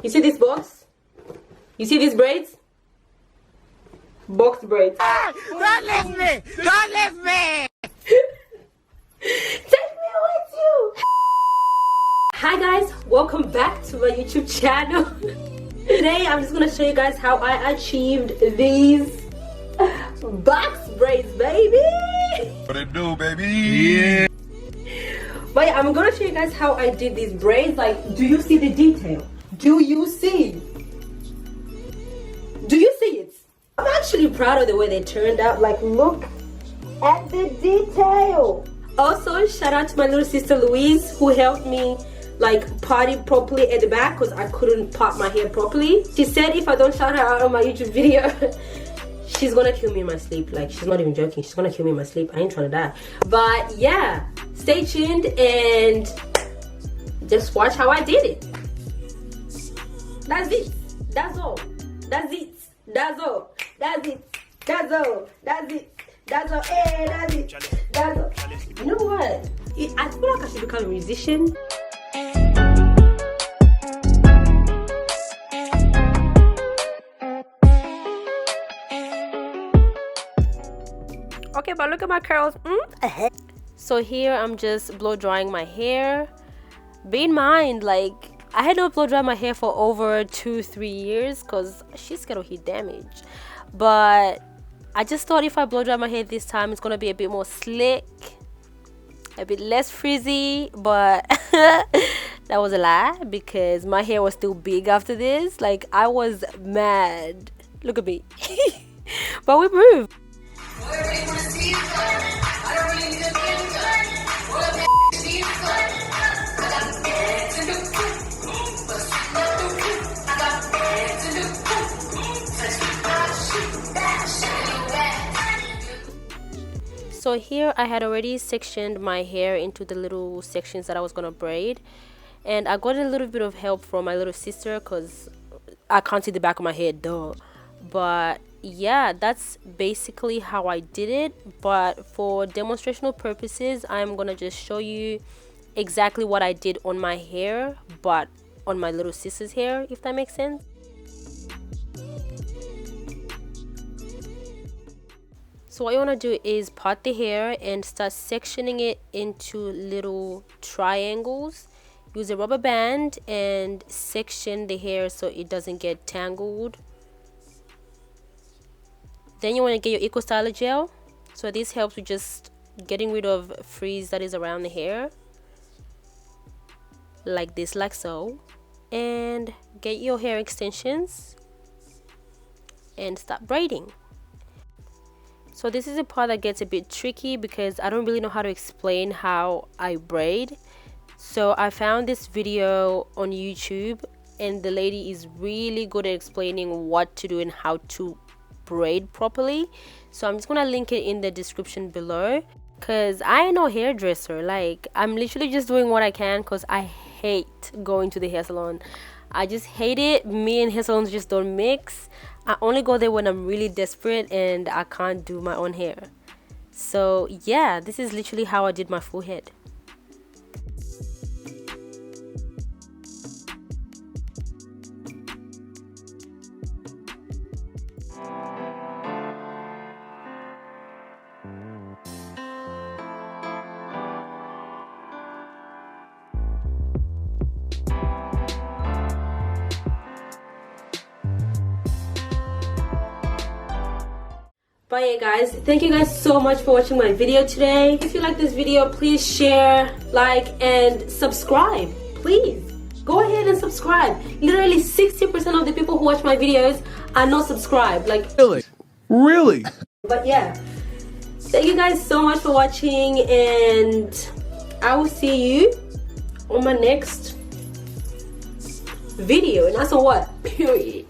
You see this box? You see these braids? Box braids. Don't leave me! Don't leave me! Take me with you! Hi guys, welcome back to my YouTube channel. Today I'm just gonna show you guys how I achieved these box braids, baby. What it do, baby? Yeah. But yeah, I'm gonna show you guys how I did these braids. Like, do you see the detail? Do you see? Do you see it? I'm actually proud of the way they turned out. Like, look at the detail. Also, shout out to my little sister Louise, who helped me like part it properly at the back because I couldn't part my hair properly. She said if I don't shout her out on my YouTube video, she's gonna kill me in my sleep. Like, she's not even joking, she's gonna kill me in my sleep. I ain't trying to die. But yeah, stay tuned and just watch how I did it. That's it. That's all. That's it. That's all. That's it. That's all. That's it. That's all. Hey, that's it. That's all. You know what? I feel like I should become a musician. Okay, but look at my curls. So here I'm just blow drying my hair. Bear in mind, like, I had to blow dry my hair for over 2-3 years because she's scared of heat damage. But I just thought if I blow dry my hair this time, it's gonna be a bit more slick, a bit less frizzy. But that was a lie because my hair was still big after this. Like, I was mad. Look at me. But we moved. So here I had already sectioned my hair into the little sections that I was gonna braid, and I got a little bit of help from my little sister because I can't see the back of my head, duh. But yeah, that's basically how I did it. But for demonstrational purposes, I'm gonna just show you exactly what I did on my hair, but on my little sister's hair, if that makes sense. So what you want to do is part the hair and start sectioning it into little triangles. Use a rubber band and section the hair so it doesn't get tangled. Then you want to get your Eco Styler gel. So this helps with just getting rid of frizz that is around the hair. Like this, like so. And get your hair extensions and start braiding. So this is a part that gets a bit tricky because I don't really know how to explain how I braid. So I found this video on YouTube and the lady is really good at explaining what to do and how to braid properly. So I'm just gonna link it in the description below because I ain't no hairdresser. Like, I'm literally just doing what I can because I hate going to the hair salon. I just hate it. Me and hair salons just don't mix. I only go there when I'm really desperate and I can't do my own hair. So yeah, this is literally how I did my full head. But yeah guys, thank you guys so much for watching my video today. If you like this video, please share, like, and subscribe. Please go ahead and subscribe. Literally 60% of the people who watch my videos are not subscribed. Like, Really? But yeah, thank you guys so much for watching and I will see you on my next video. And that's on what? Period.